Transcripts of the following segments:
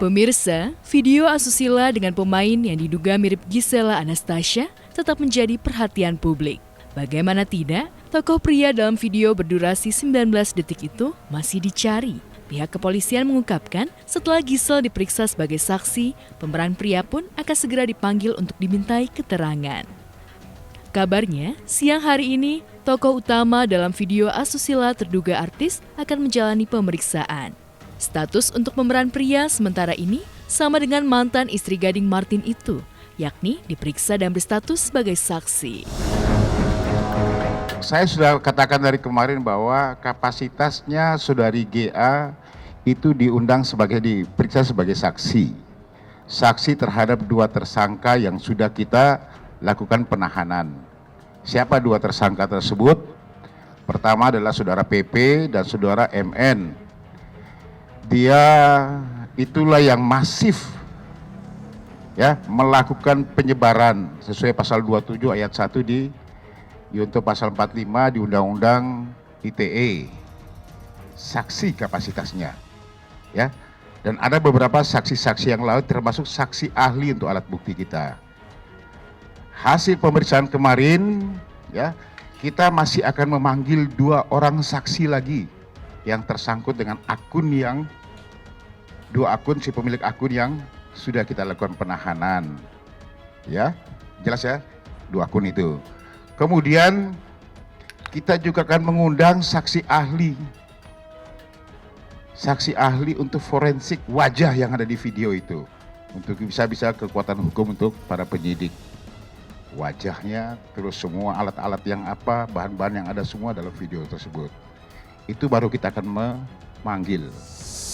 Pemirsa, video asusila dengan pemain yang diduga mirip Gisela Anastasia tetap menjadi perhatian publik. Bagaimana tidak, tokoh pria dalam video berdurasi 19 detik itu masih dicari. Pihak kepolisian mengungkapkan setelah Gisel diperiksa sebagai saksi, pemeran pria pun akan segera dipanggil untuk dimintai keterangan. Kabarnya, siang hari ini, tokoh utama dalam video asusila terduga artis akan menjalani pemeriksaan. Status untuk pemeran pria sementara ini sama dengan mantan istri Gading Martin itu, yakni diperiksa dan berstatus sebagai saksi. Saya sudah katakan dari kemarin bahwa kapasitasnya saudari GA itu diperiksa sebagai saksi. Saksi terhadap 2 tersangka yang sudah kita lakukan penahanan. Siapa 2 tersangka tersebut? Pertama adalah saudara PP dan saudara MN. Dia itulah yang masif melakukan penyebaran sesuai pasal 27 ayat 1 di Yunto pasal 45 di Undang-Undang ITE. Saksi kapasitasnya. Dan ada beberapa saksi-saksi yang lain termasuk saksi ahli untuk alat bukti kita. Hasil pemeriksaan kemarin kita masih akan memanggil 2 orang saksi lagi yang tersangkut dengan akun yang 2 akun si pemilik akun yang sudah kita lakukan penahanan. Jelas ya? 2 akun itu. Kemudian kita juga akan mengundang saksi ahli untuk forensik wajah yang ada di video itu, untuk bisa kekuatan hukum untuk para penyidik. Wajahnya, terus semua alat-alat yang bahan-bahan yang ada semua dalam video tersebut. Itu baru kita akan memanggil.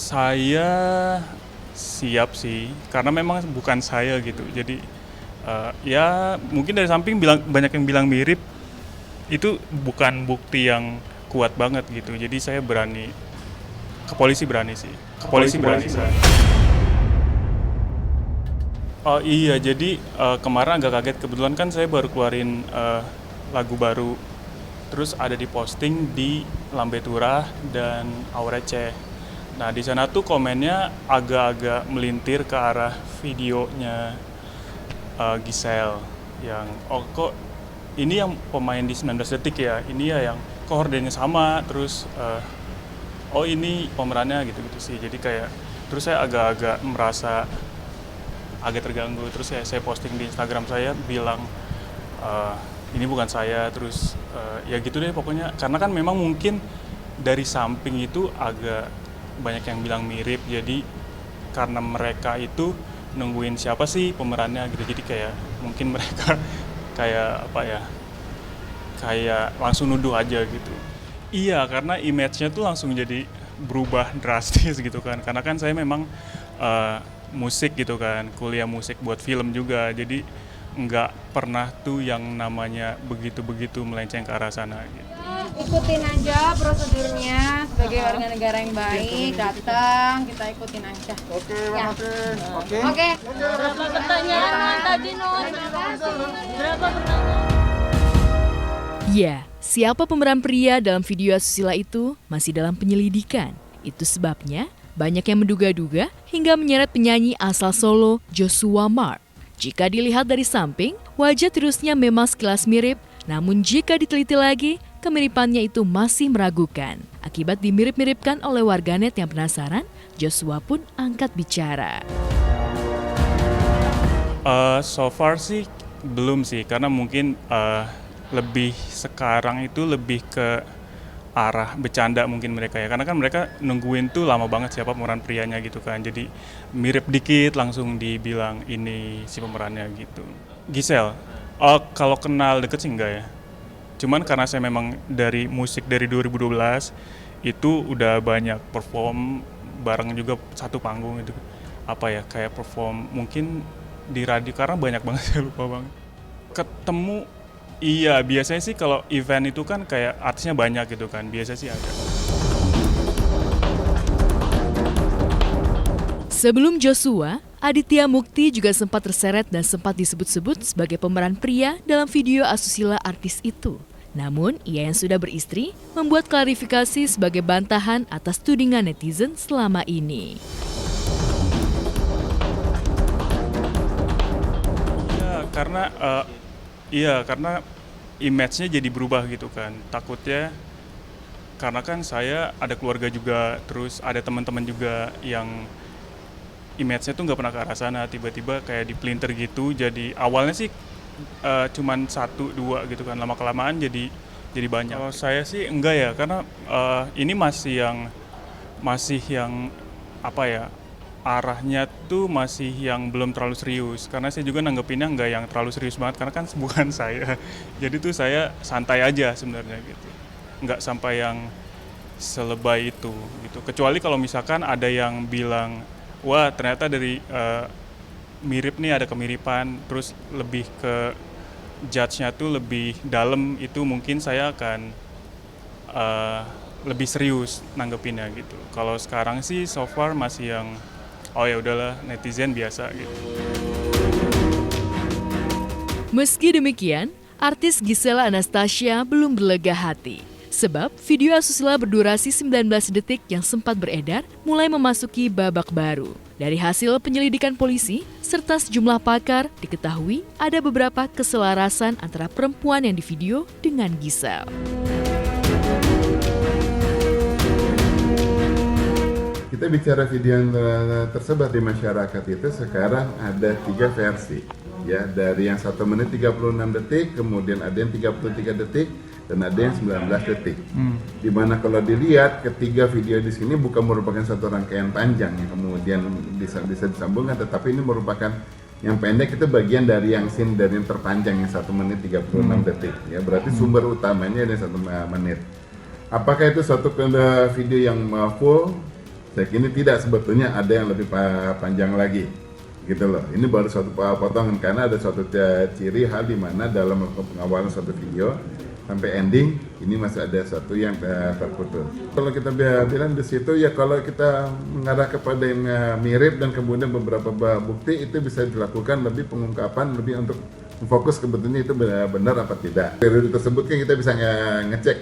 Saya siap sih, karena memang bukan saya gitu. Jadi mungkin dari samping banyak yang bilang mirip, itu bukan bukti yang kuat banget gitu. Jadi saya berani, ke polisi berani sih. Oh iya, jadi kemarin agak kaget, kebetulan kan saya baru keluarin lagu baru. Terus ada di posting di Lambe Turah dan Aurece. Nah di sana tuh komennya agak-agak melintir ke arah videonya Gisel yang kok ini yang pemain di 19 detik ya, ini ya yang koordinatnya sama, terus ini pemerannya gitu-gitu sih. Jadi kayak terus saya agak-agak merasa agak terganggu, terus saya posting di Instagram saya bilang ini bukan saya, terus ya gitu deh pokoknya, karena kan memang mungkin dari samping itu agak banyak yang bilang mirip, jadi karena mereka itu nungguin siapa sih pemerannya gitu, jadi kayak mungkin mereka kayak langsung nuduh aja gitu. Iya, karena image-nya tuh langsung jadi berubah drastis gitu kan, karena kan saya memang musik gitu kan, kuliah musik buat film juga, jadi nggak pernah tuh yang namanya begitu-begitu melenceng ke arah sana gitu. Ikutin aja prosedurnya sebagai warga negara yang baik, datang kita ikutin aja. Oke, Martin. Oke. Berapa pertanyaan tadi, Non? Berapa pertanyaan? Ya, siapa pemeran pria dalam video asusila itu masih dalam penyelidikan. Itu sebabnya banyak yang menduga-duga hingga menyeret penyanyi asal Solo, Joshua Mark. Jika dilihat dari samping, wajah terusnya memang sekilas mirip, namun jika diteliti lagi, kemiripannya itu masih meragukan. Akibat dimirip-miripkan oleh warganet yang penasaran, Joshua pun angkat bicara. So far sih belum sih, karena mungkin lebih sekarang itu lebih ke arah bercanda mungkin mereka ya, karena kan mereka nungguin tuh lama banget siapa pemeran prianya gitu kan, jadi mirip dikit langsung dibilang ini si pemerannya gitu. Gisel, kalau kenal deket sih enggak ya, cuman karena saya memang dari musik dari 2012 itu udah banyak perform bareng juga satu panggung itu, kayak perform mungkin di radio, karena banyak banget saya lupa banget ketemu. Iya, biasanya sih kalau event itu kan kayak artisnya banyak gitu kan, biasa sih ada. Sebelum Joshua, Aditya Mukti juga sempat terseret dan sempat disebut-sebut sebagai pemeran pria dalam video asusila artis itu. Namun, ia yang sudah beristri membuat klarifikasi sebagai bantahan atas tudingan netizen selama ini. karena iya, karena image-nya jadi berubah gitu kan. Takutnya karena kan saya ada keluarga juga, terus ada teman-teman juga yang image-nya tuh nggak pernah ke arah sana, tiba-tiba kayak dipelintir gitu. Jadi awalnya sih cuman 1-2 gitu kan, lama-kelamaan jadi banyak. Kalau saya sih enggak ya, karena ini masih yang apa ya, arahnya tuh masih yang belum terlalu serius, karena saya juga nanggepinnya nggak yang terlalu serius banget, karena kan bukan saya. Jadi tuh saya santai aja sebenarnya gitu, nggak sampai yang selebay itu gitu. Kecuali kalau misalkan ada yang bilang, wah ternyata dari mirip nih, ada kemiripan, terus lebih ke judge-nya tuh lebih dalam, itu mungkin saya akan lebih serius nanggepinnya gitu. Kalau sekarang sih so far masih yang oh ya udahlah, netizen biasa gitu. Meski demikian, artis Gisela Anastasia belum berlega hati. Sebab video asusila berdurasi 19 detik yang sempat beredar mulai memasuki babak baru. Dari hasil penyelidikan polisi serta sejumlah pakar, diketahui ada beberapa keselarasan antara perempuan yang divideo dengan Gisel. Kita bicara video yang tersebar di masyarakat itu sekarang ada 3 versi, ya, dari yang 1 menit 36 detik, kemudian ada yang 33 detik, dan ada yang 19 detik. Dimana kalau dilihat ketiga video di sini bukan merupakan satu rangkaian panjang yang kemudian bisa disambungkan, tetapi ini merupakan yang pendek, itu bagian dari yang scene dari yang terpanjang yang 1 menit 36 detik. Ya, berarti sumber utamanya ada 1 menit. Apakah itu suatu video yang full? Saya kira tidak, sebetulnya ada yang lebih panjang lagi, gitu loh. Ini baru suatu potongan, karena ada suatu ciri hal di mana dalam pengawalan suatu video sampai ending ini masih ada satu yang terputus. Kalau kita bilang di situ ya, kalau kita mengarah kepada yang mirip dan kemudian beberapa bukti, itu bisa dilakukan lebih pengungkapan, lebih untuk fokus sebetulnya itu benar apa tidak. Periode tersebut kan kita bisa ngecek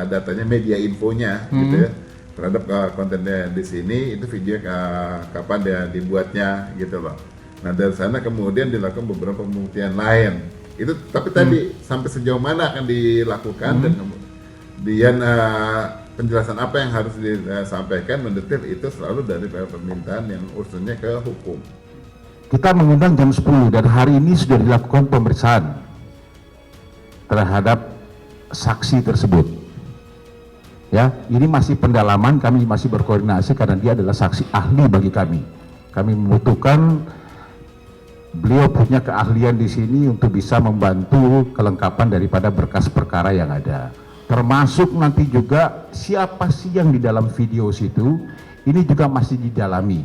datanya, media infonya gitu ya, terhadap kontennya di sini, itu video kapan dia dibuatnya gitu loh. Nah dari sana kemudian dilakukan beberapa pembuktian lain. Itu tapi tadi sampai sejauh mana akan dilakukan dan kemudian penjelasan apa yang harus disampaikan mendetail, itu selalu dari permintaan yang urusannya ke hukum. Kita mengundang jam 10 dan hari ini sudah dilakukan pemeriksaan terhadap saksi tersebut. Ya, ini masih pendalaman, kami masih berkoordinasi karena dia adalah saksi ahli bagi kami. Kami membutuhkan beliau punya keahlian di sini untuk bisa membantu kelengkapan daripada berkas perkara yang ada. Termasuk nanti juga siapa sih yang di dalam video situ, ini juga masih didalami.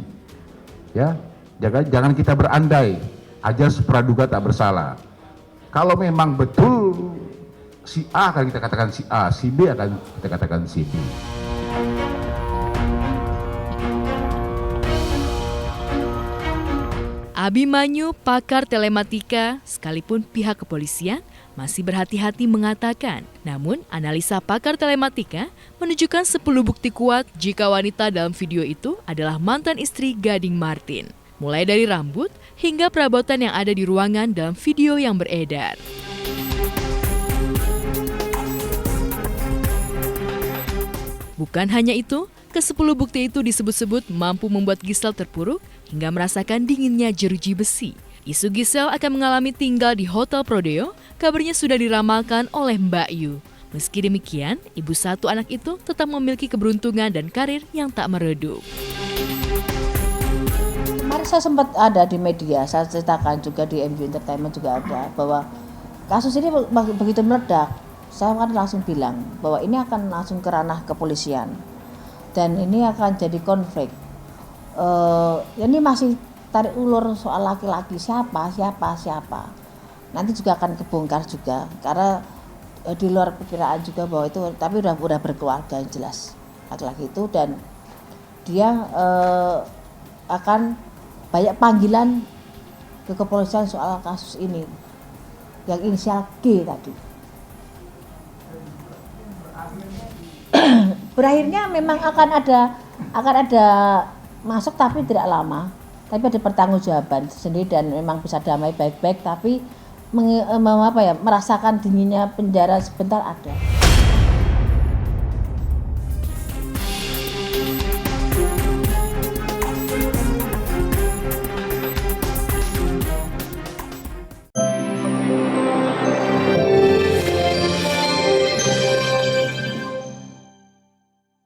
Ya, jangan kita berandai, ajas praduga tak bersalah. Kalau memang betul si A akan kita katakan si A, si B akan kita katakan si B. Abimanyu, pakar telematika, sekalipun pihak kepolisian masih berhati-hati mengatakan. Namun, analisa pakar telematika menunjukkan 10 bukti kuat jika wanita dalam video itu adalah mantan istri Gading Martin. Mulai dari rambut hingga perabotan yang ada di ruangan dalam video yang beredar. Bukan hanya itu, ke-10 bukti itu disebut-sebut mampu membuat Gisel terpuruk hingga merasakan dinginnya jeruji besi. Isu Gisel akan mengalami tinggal di Hotel Prodeo, kabarnya sudah diramalkan oleh Mbak Yu. Meski demikian, ibu 1 anak itu tetap memiliki keberuntungan dan karir yang tak meredup. Kemarin saya sempat ada di media, saya ceritakan juga di MU Entertainment juga ada, bahwa kasus ini begitu meledak, saya kan langsung bilang bahwa ini akan langsung ke ranah kepolisian dan ini akan jadi konflik. Ini masih tarik ulur soal laki-laki, siapa. Nanti juga akan kebongkar juga, karena di luar perkiraan juga bahwa itu, tapi udah berkeluarga yang jelas laki-laki itu, dan dia akan banyak panggilan ke kepolisian soal kasus ini yang inisial G tadi. Berakhirnya memang akan ada masuk, tapi tidak lama. tapi ada pertanggungjawaban sendiri dan memang bisa damai baik-baik, tapi merasakan dinginnya penjara sebentar ada.